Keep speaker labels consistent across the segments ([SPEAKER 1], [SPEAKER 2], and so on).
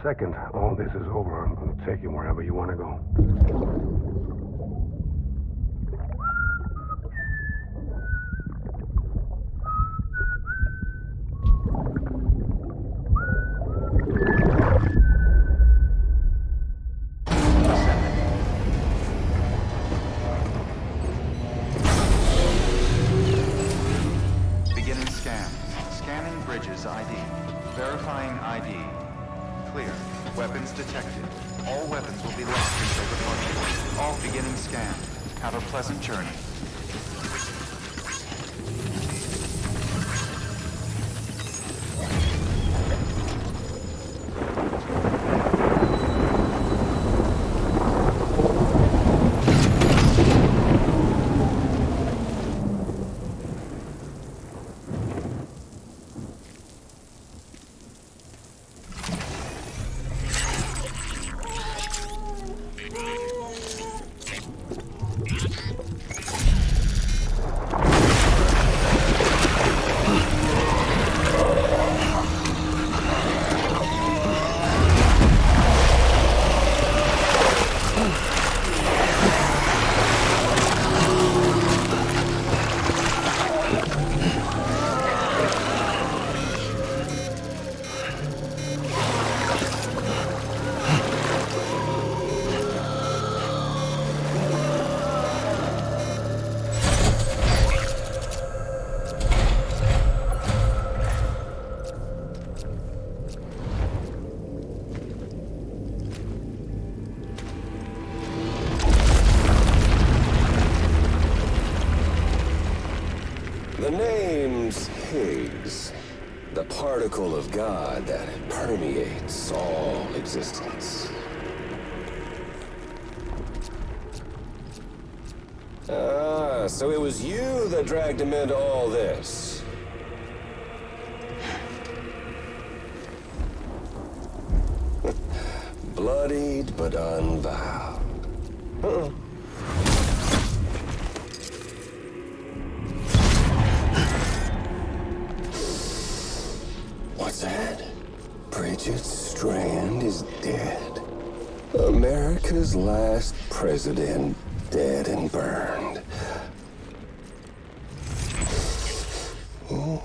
[SPEAKER 1] second all this is over, I'm gonna take you wherever you wanna go.
[SPEAKER 2] Beginning scan. Scanning bridges ID. Verifying ID. Clear. Weapons detected. All weapons will be locked until departure. All beginning scan. Have a pleasant journey.
[SPEAKER 3] The name's Higgs, the particle of God that permeates all existence. Ah, so it was you that dragged him into all this. Bloodied but unvowed. Uh-oh. What's that? Bridget Strand is dead. America's last president dead and burned. Oh,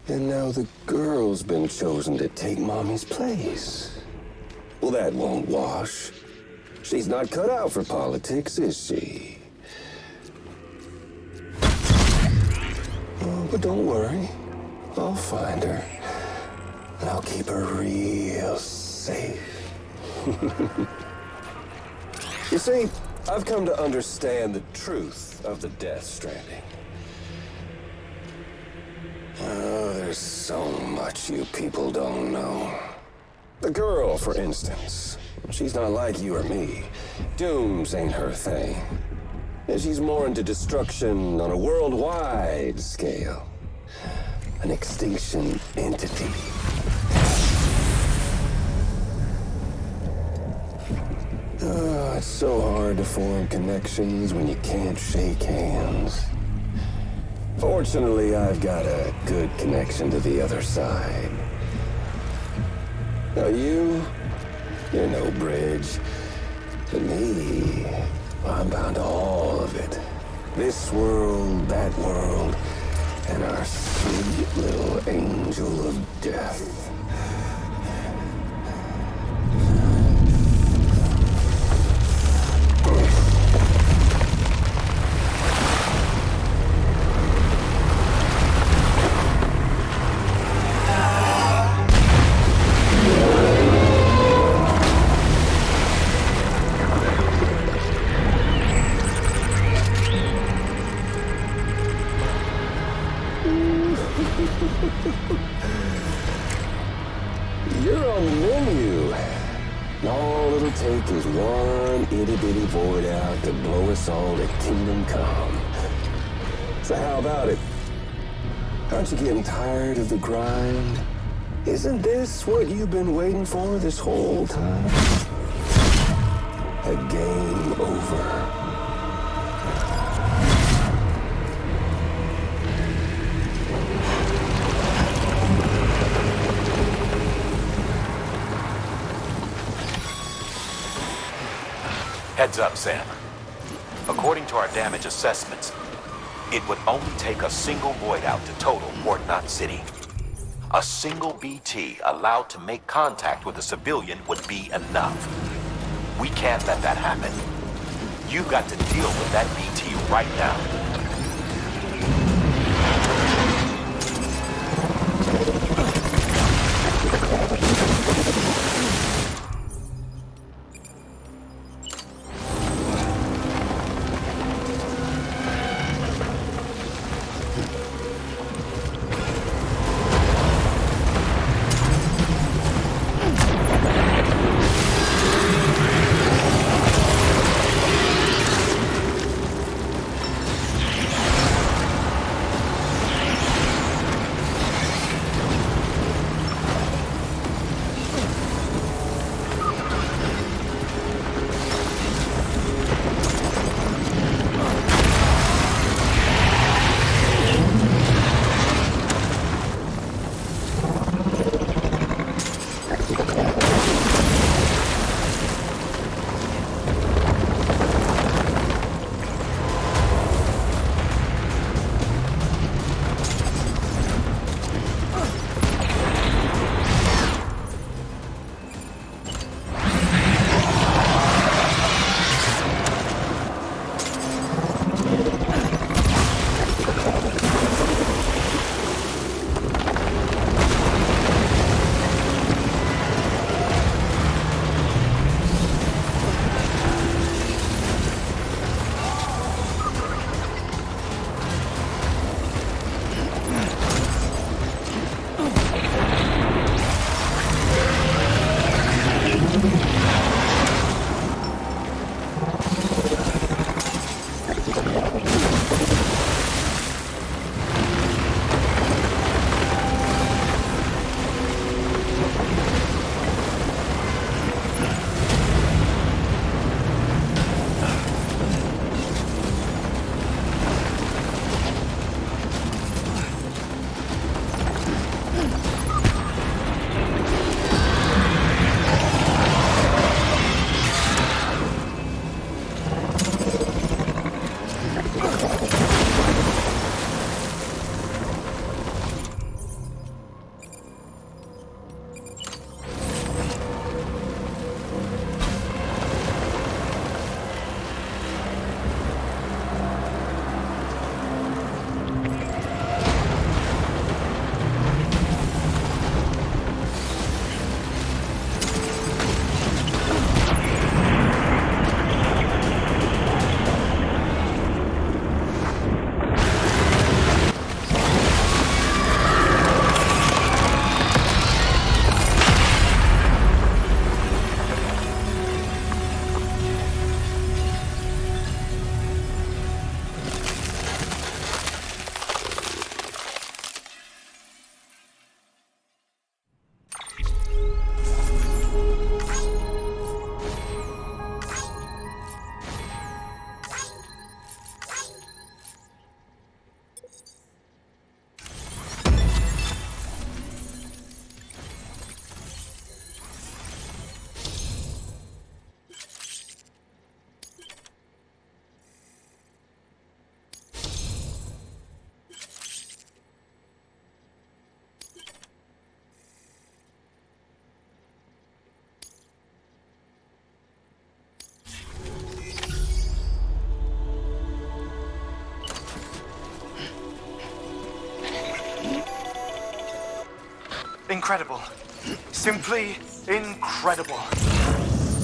[SPEAKER 3] and now the girl's been chosen to take Mommy's place. Well, that won't wash. She's not cut out for politics, is she? Oh, but don't worry. I'll find her. And I'll keep her real safe. You see, I've come to understand the truth of the Death Stranding. Oh, there's so much you people don't know. The girl, for instance, she's not like you or me. Dooms ain't her thing. And she's more into destruction on a worldwide scale. An extinction entity. Oh, it's so hard to form connections when you can't shake hands. Fortunately, I've got a good connection to the other side. Now you're no bridge. To me, I'm bound to all of it. This world, that world, and our sweet little angel of death. You're on the menu. All it'll take is one itty-bitty void out to blow us all to kingdom come. So how about it? Aren't you getting tired of the grind? Isn't this what you've been waiting for this whole time? A game over.
[SPEAKER 4] Heads up, Sam. According to our damage assessments, it would only take a single void out to total Port Knot City. A single BT allowed to make contact with a civilian would be enough. We can't let that happen. You've got to deal with that BT right now.
[SPEAKER 5] Incredible. Simply incredible.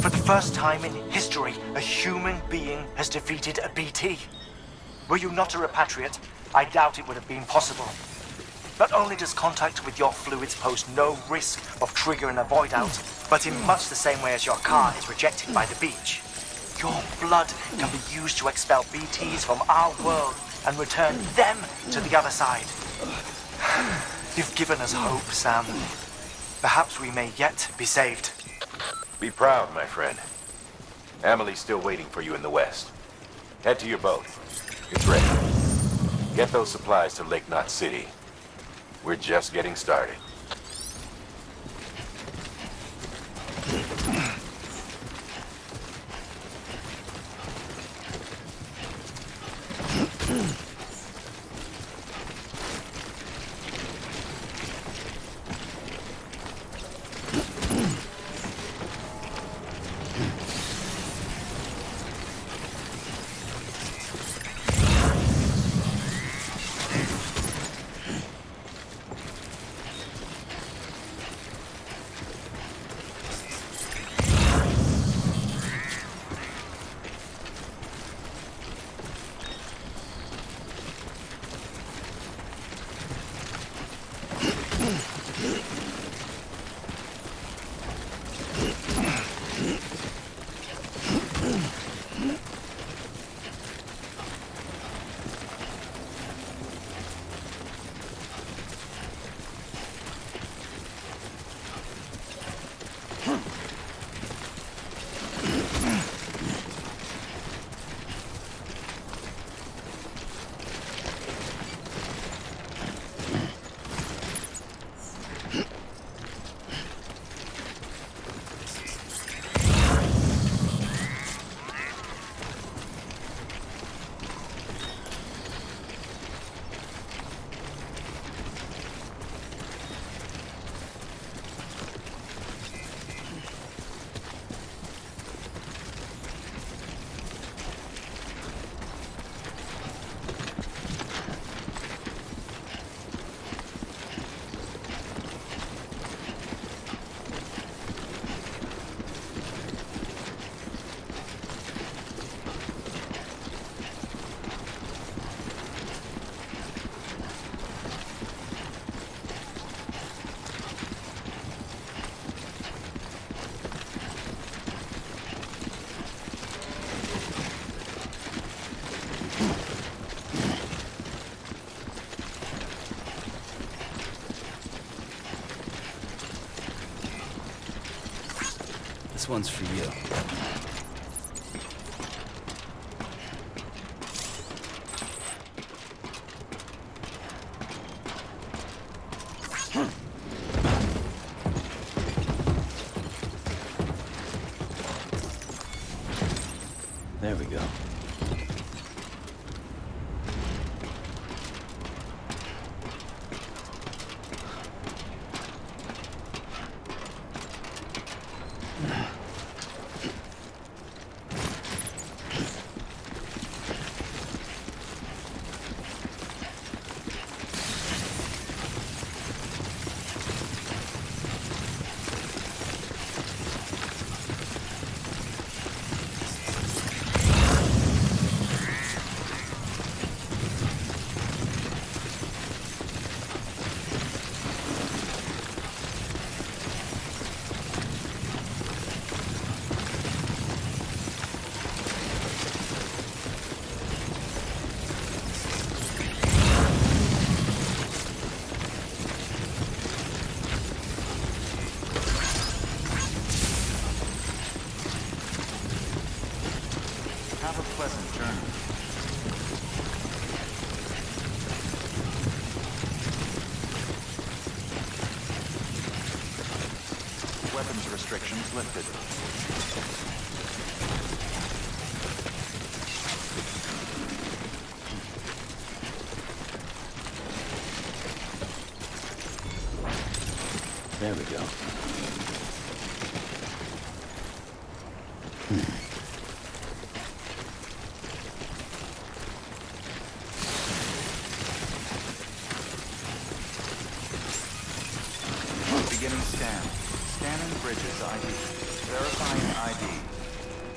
[SPEAKER 5] For the first time in history, a human being has defeated a BT. Were you not a repatriate, I doubt it would have been possible. Not only does contact with your fluids pose no risk of triggering a void out, but in much the same way as your car is rejected by the beach. Your blood can be used to expel BTs from our world and return them to the other side. You've given us hope, Sam. Perhaps we may yet be saved.
[SPEAKER 4] Be proud, my friend. Amelie's still waiting for you in the west. Head to your boat. It's ready. Get those supplies to Lake Knot City. We're just getting started.
[SPEAKER 6] one's for you. There we go.
[SPEAKER 2] Have a pleasant journey. Weapons restrictions lifted.
[SPEAKER 6] There we go.
[SPEAKER 2] Beginning scan. Scanning bridges ID. Verifying ID.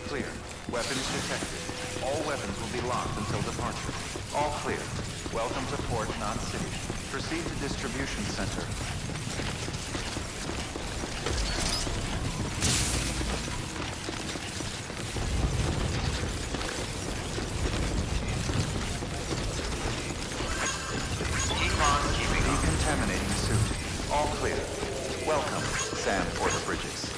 [SPEAKER 2] Clear. Weapons detected. All weapons will be locked until departure. All clear. Welcome to Port Knot City. Proceed to distribution center. Decontaminating suit. All clear. Welcome, Sam Porter Bridges.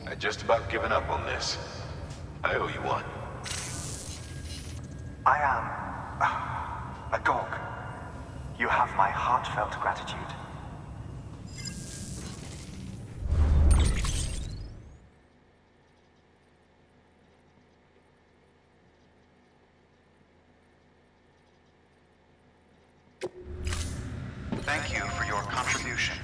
[SPEAKER 4] I'd just about given up on this. I owe you one.
[SPEAKER 5] I am a dog. You have my heartfelt gratitude.
[SPEAKER 2] Thank you for your contribution.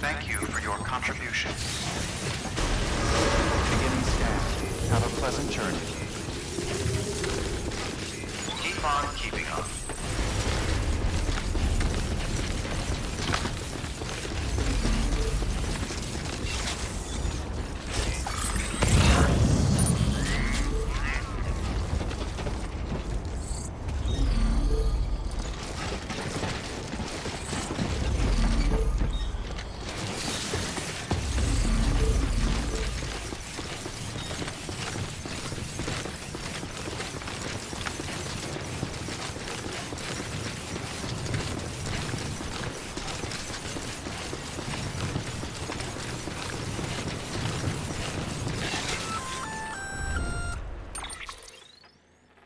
[SPEAKER 2] Thank you for your contribution. Beginning scan. Have a pleasant journey. Keep on keeping up.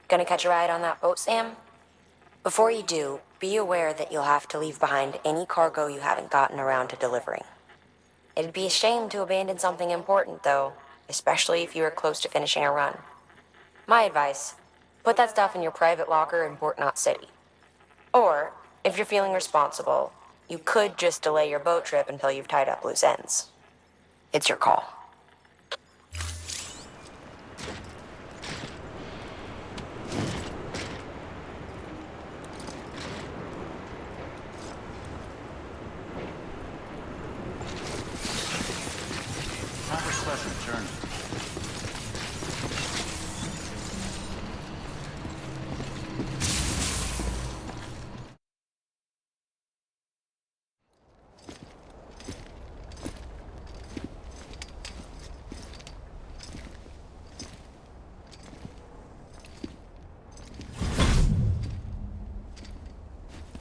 [SPEAKER 7] Gonna catch a ride on that boat, Sam? Before you do, be aware that you'll have to leave behind any cargo you haven't gotten around to delivering. It'd be a shame to abandon something important, though, especially if you are close to finishing a run. My advice, put that stuff in your private locker in Port Knot City. Or, if you're feeling responsible, you could just delay your boat trip until you've tied up loose ends. It's your call.
[SPEAKER 2] Have a pleasant journey.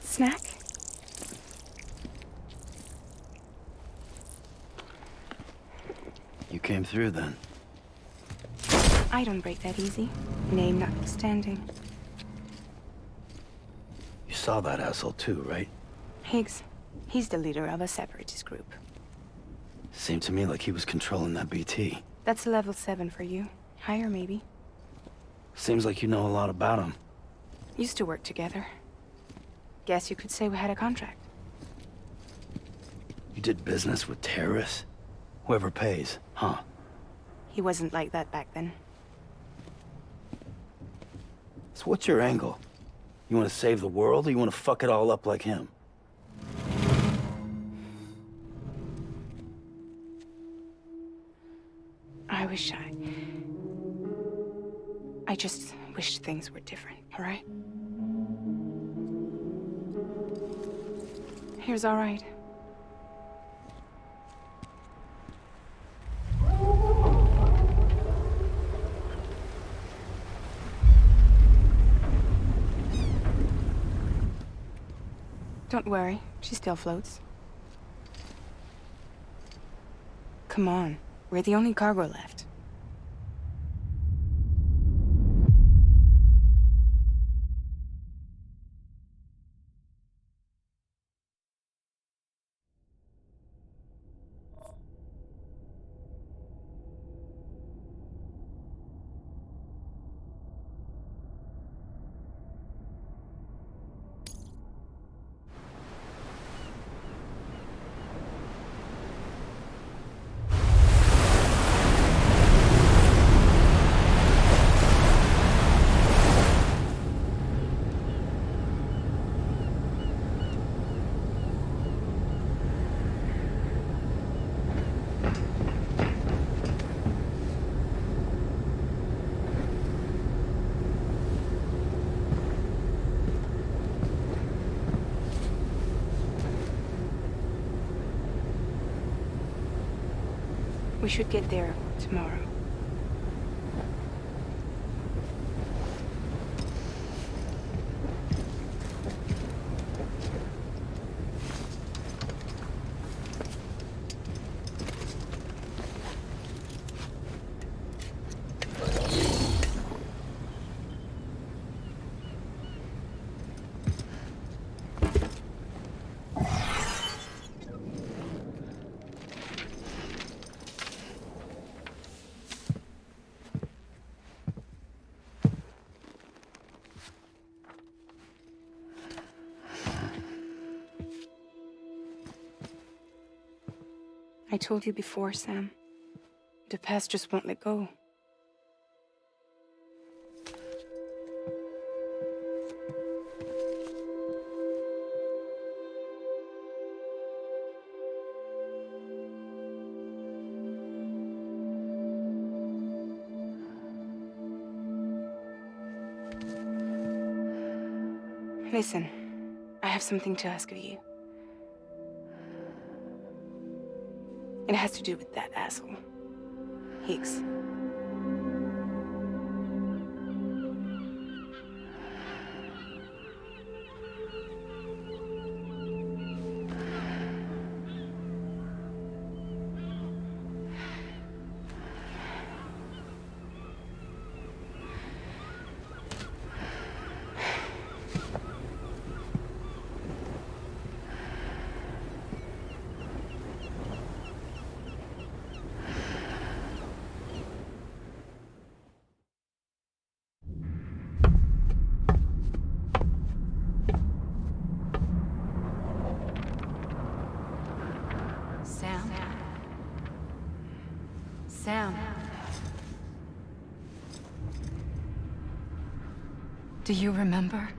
[SPEAKER 8] Snack?
[SPEAKER 6] You came through then.
[SPEAKER 8] I don't break that easy. Name notwithstanding.
[SPEAKER 6] You saw that asshole too, right?
[SPEAKER 8] Higgs. He's the leader of a separatist group.
[SPEAKER 6] Seemed to me like he was controlling that BT.
[SPEAKER 8] That's level 7 for you. Higher, maybe.
[SPEAKER 6] Seems like you know a lot about him.
[SPEAKER 8] Used to work together. Guess you could say we had a contract.
[SPEAKER 6] You did business with terrorists? Whoever pays, huh?
[SPEAKER 8] He wasn't like that back then.
[SPEAKER 6] So what's your angle? You want to save the world, or you want to fuck it all up like him?
[SPEAKER 8] I just wished things were different, all right? Here's all right. Don't worry, she still floats. Come on, we're the only cargo left. We should get there tomorrow. I told you before, Sam. The past just won't let go. Listen, I have something to ask of you. It has to do with that asshole, Higgs.
[SPEAKER 9] Sam. Do you remember?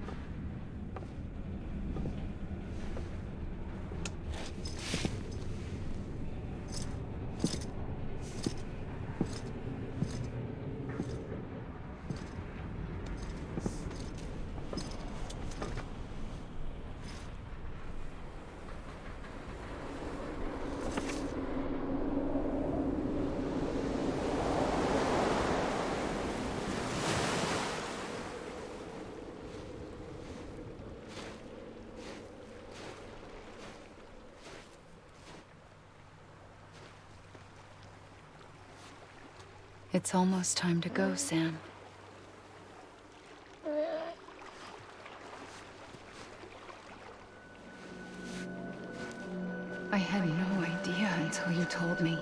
[SPEAKER 9] It's almost time to go, Sam. I had no idea until you told me.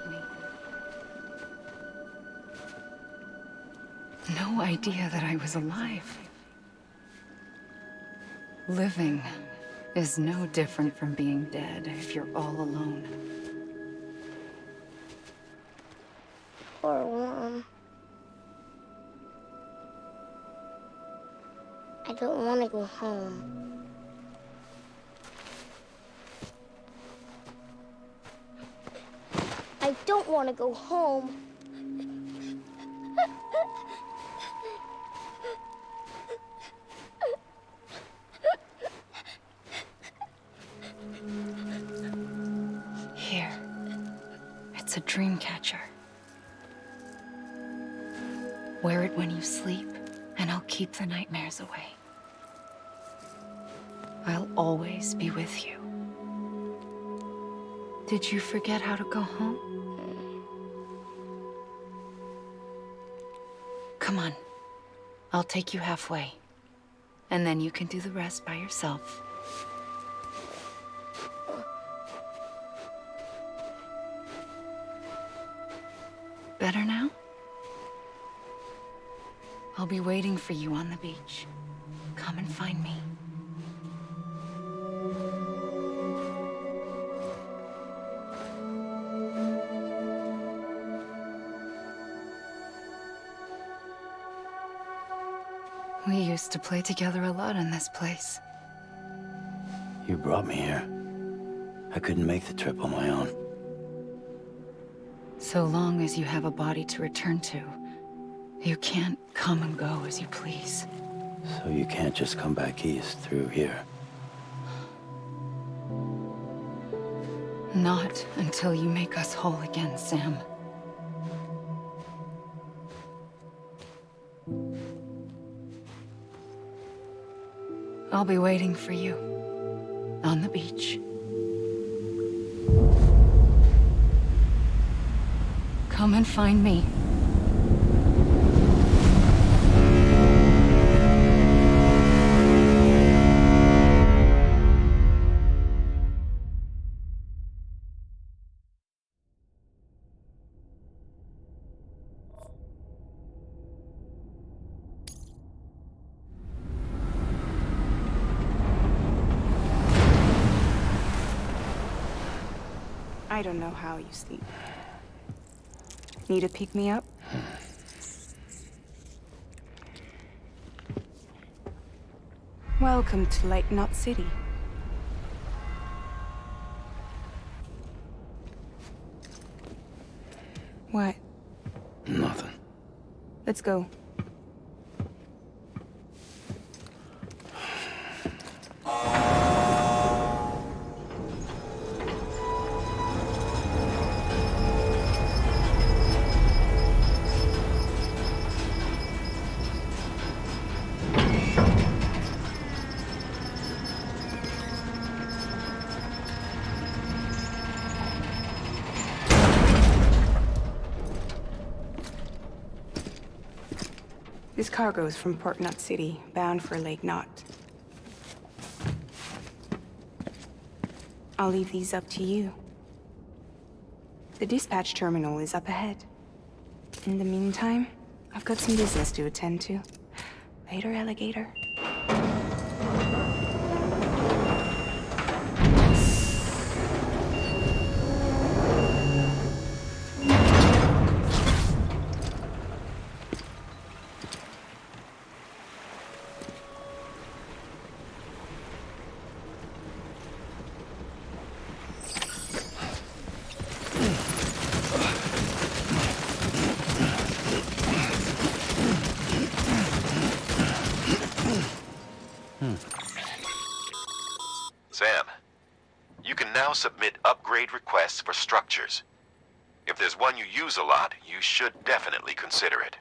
[SPEAKER 9] No idea that I was alive. Living is no different from being dead if you're all alone.
[SPEAKER 10] Poor Worm. I don't want to go home. I don't want to go home.
[SPEAKER 9] Here. It's a dream catcher. Wear it when you sleep, and I'll keep the nightmares away. I'll always be with you. Did you forget how to go home? Come on. I'll take you halfway. And then you can do the rest by yourself. Better now? I'll be waiting for you on the beach. Come and find me. We used to play together a lot in this place.
[SPEAKER 6] You brought me here. I couldn't make the trip on my own.
[SPEAKER 9] So long as you have a body to return to, you can't come and go as you please.
[SPEAKER 6] So you can't just come back east through here?
[SPEAKER 9] Not until you make us whole again, Sam. I'll be waiting for you on the beach. Come and find me.
[SPEAKER 8] I don't know how you sleep. Need a pick-me-up? Welcome to Lake Knot City. What?
[SPEAKER 6] Nothing.
[SPEAKER 8] Let's go. This cargo is from Port Knot City, bound for Lake Knot. I'll leave these up to you. The dispatch terminal is up ahead. In the meantime, I've got some business to attend to. Later, alligator.
[SPEAKER 4] Sam, you can now submit upgrade requests for structures. If there's one you use a lot, you should definitely consider it.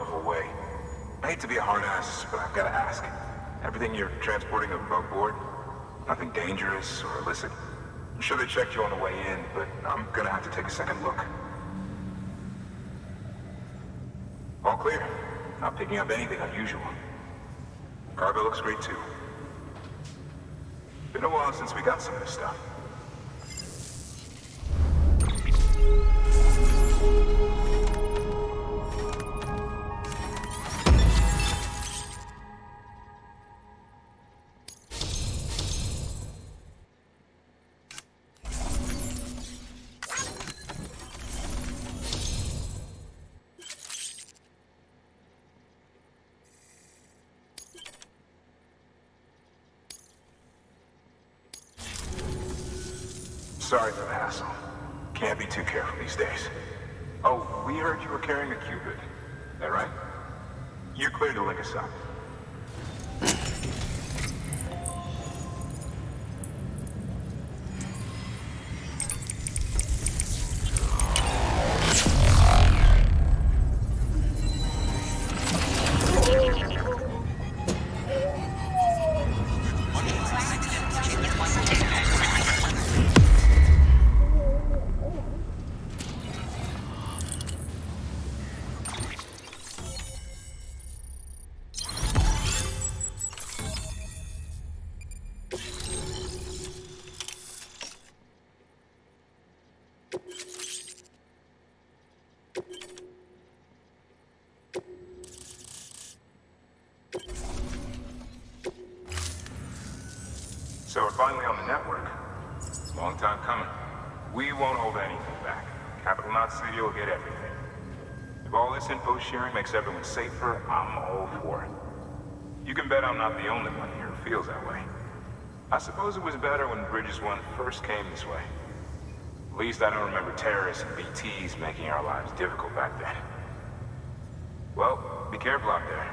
[SPEAKER 11] the whole way. I hate to be a hard ass, but I've got to ask. Everything you're transporting above board? Nothing dangerous or illicit? I'm sure they checked you on the way in, but I'm gonna have to take a second look. All clear. Not picking up anything unusual. Cargo looks great too. Been a while since we got some of this stuff. Sorry for the hassle. Can't be too careful these days. Oh, we heard you were carrying a Cupid. Is that right? You're clear to link us up. So we're finally on the network. Long time coming. We won't hold anything back. Capital Knot City will get everything. If all this info sharing makes everyone safer, I'm all for it. You can bet I'm not the only one here who feels that way. I suppose it was better when Bridges 1 first came this way. At least I don't remember terrorists and BTs making our lives difficult back then. Well, be careful out there.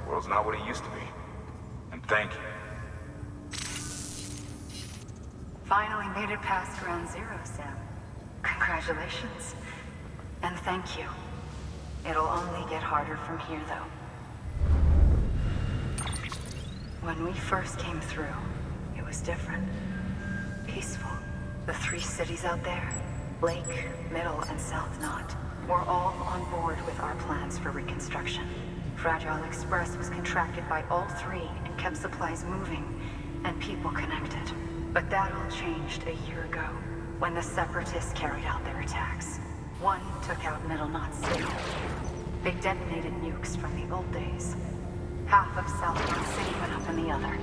[SPEAKER 11] The world's not what it used to be. And thank you.
[SPEAKER 9] Finally made it past ground zero, Sam. Congratulations. And thank you. It'll only get harder from here, though. When we first came through, it was different. Peaceful. The 3 cities out there, Lake, Middle, and South Knot, were all on board with our plans for reconstruction. Fragile Express was contracted by all 3 and kept supplies moving and people connected. But that all changed a year ago, when the Separatists carried out their attacks. One took out Middle Knot City. They detonated nukes from the old days. Half of South Knot City went up in the other.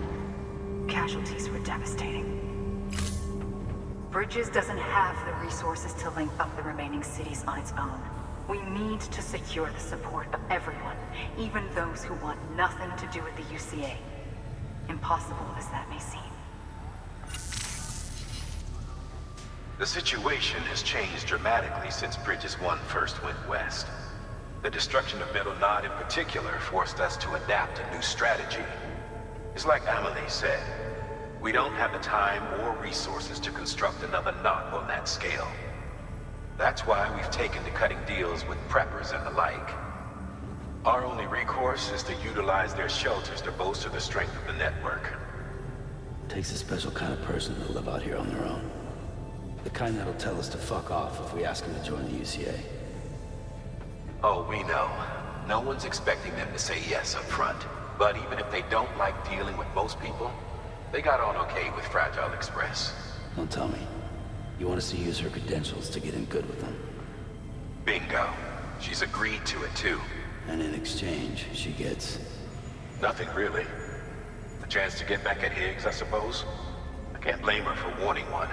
[SPEAKER 9] Casualties were devastating. Bridges doesn't have the resources to link up the remaining cities on its own. We need to secure the support of everyone, even those who want nothing to do with the UCA. Impossible as that may seem.
[SPEAKER 4] The situation has changed dramatically since Bridges 1 first went west. The destruction of Middle Knot in particular forced us to adapt a new strategy. It's like Amelie said, we don't have the time or resources to construct another knot on that scale. That's why we've taken to cutting deals with preppers and the like. Our only recourse is to utilize their shelters to bolster the strength of the network.
[SPEAKER 6] Takes a special kind of person to live out here on their own. The kind that'll tell us to fuck off if we ask them to join the UCA.
[SPEAKER 4] Oh, we know. No one's expecting them to say yes up front. But even if they don't like dealing with most people, they got on okay with Fragile Express.
[SPEAKER 6] Don't tell me. You want us to use her credentials to get in good with them?
[SPEAKER 4] Bingo. She's agreed to it too.
[SPEAKER 6] And in exchange, she gets...
[SPEAKER 4] Nothing really. A chance to get back at Higgs, I suppose. I can't blame her for wanting one.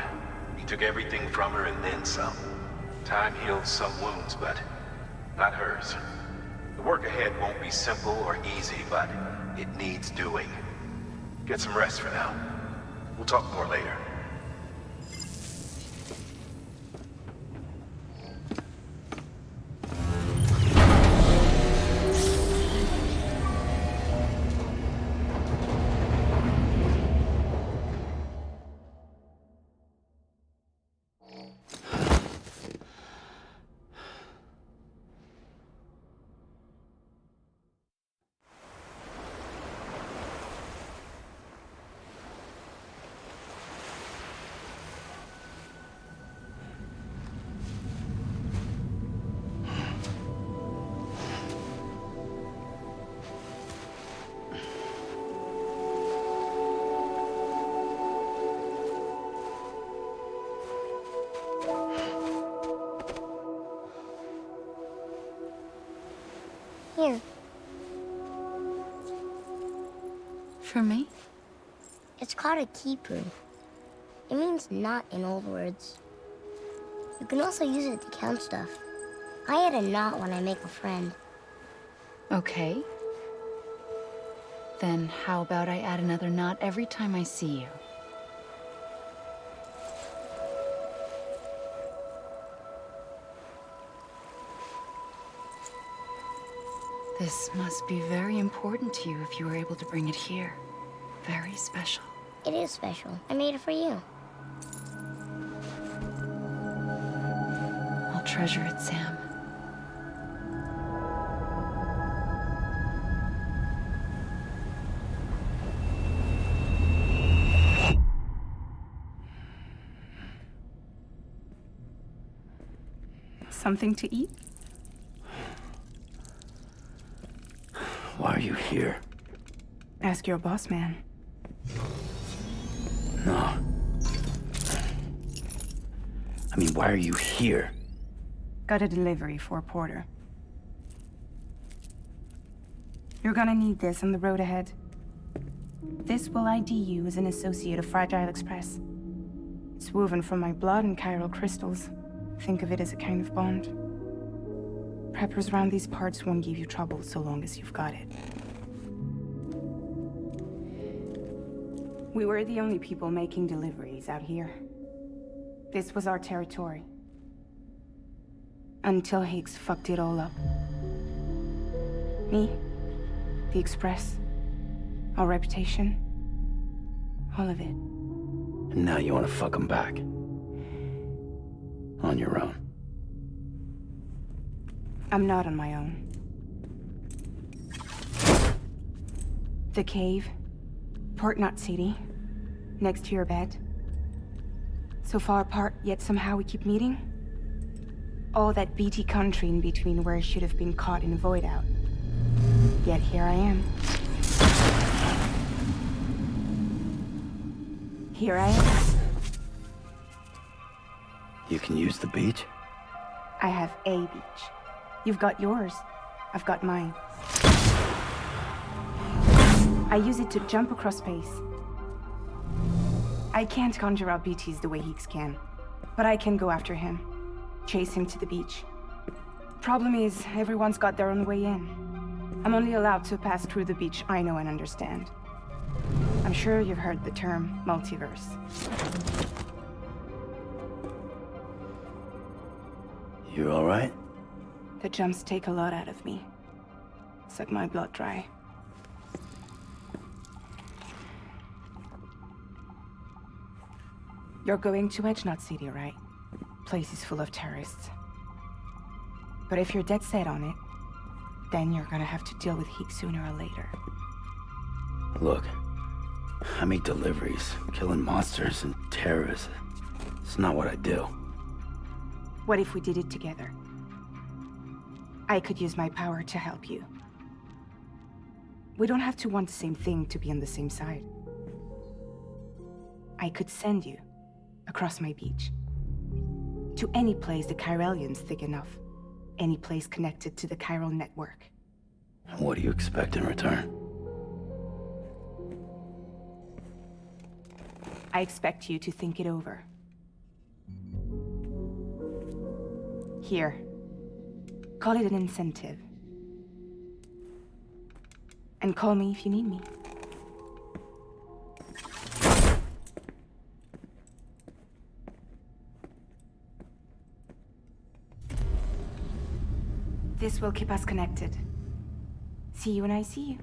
[SPEAKER 4] He took everything from her and then some. Time heals some wounds, but not hers. The work ahead won't be simple or easy, but it needs doing. Get some rest for now. We'll talk more later.
[SPEAKER 10] Here.
[SPEAKER 12] For me?
[SPEAKER 10] It's called a keeper. It means knot in old words. You can also use it to count stuff. I add a knot when I make a friend.
[SPEAKER 12] Okay. Then how about I add another knot every time I see you? This must be very important to you if you were able to bring it here. Very special.
[SPEAKER 10] It is special. I made it for you.
[SPEAKER 12] I'll treasure it, Sam.
[SPEAKER 8] Something to eat?
[SPEAKER 6] Why are you here?
[SPEAKER 8] Ask your boss man.
[SPEAKER 6] No. I mean, why are you here?
[SPEAKER 8] Got a delivery for Porter. You're gonna need this on the road ahead. This will ID you as an associate of Fragile Express. It's woven from my blood and chiral crystals. Think of it as a kind of bond. Preppers around these parts won't give you trouble so long as you've got it. We were the only people making deliveries out here. This was our territory. Until Higgs fucked it all up. Me, the Express, our reputation, all of it.
[SPEAKER 6] And now you want to fuck them back. On your own.
[SPEAKER 8] I'm not on my own. The cave, Port Knot City, next to your bed. So far apart, yet somehow we keep meeting. All that BT country in between where I should have been caught in a void out. Yet here I am. Here I am.
[SPEAKER 6] You can use the beach?
[SPEAKER 8] I have a beach. You've got yours. I've got mine. I use it to jump across space. I can't conjure up BTs the way Higgs can, but I can go after him, chase him to the beach. Problem is, everyone's got their own way in. I'm only allowed to pass through the beach I know and understand. I'm sure you've heard the term multiverse.
[SPEAKER 6] You all right?
[SPEAKER 8] The jumps take a lot out of me. Suck my blood dry. You're going to Edge Knot City, right? Place is full of terrorists. But if you're dead set on it, then you're gonna have to deal with Higgs sooner or later.
[SPEAKER 6] Look, I make deliveries, killing monsters and terrorists. It's not what I do.
[SPEAKER 8] What if we did it together? I could use my power to help you. We don't have to want the same thing to be on the same side. I could send you across my beach. To any place the Chiralian's thick enough. Any place connected to the chiral network.
[SPEAKER 6] What do you expect in return?
[SPEAKER 8] I expect you to think it over. Here. Call it an incentive. And call me if you need me. This will keep us connected. See you when I see you.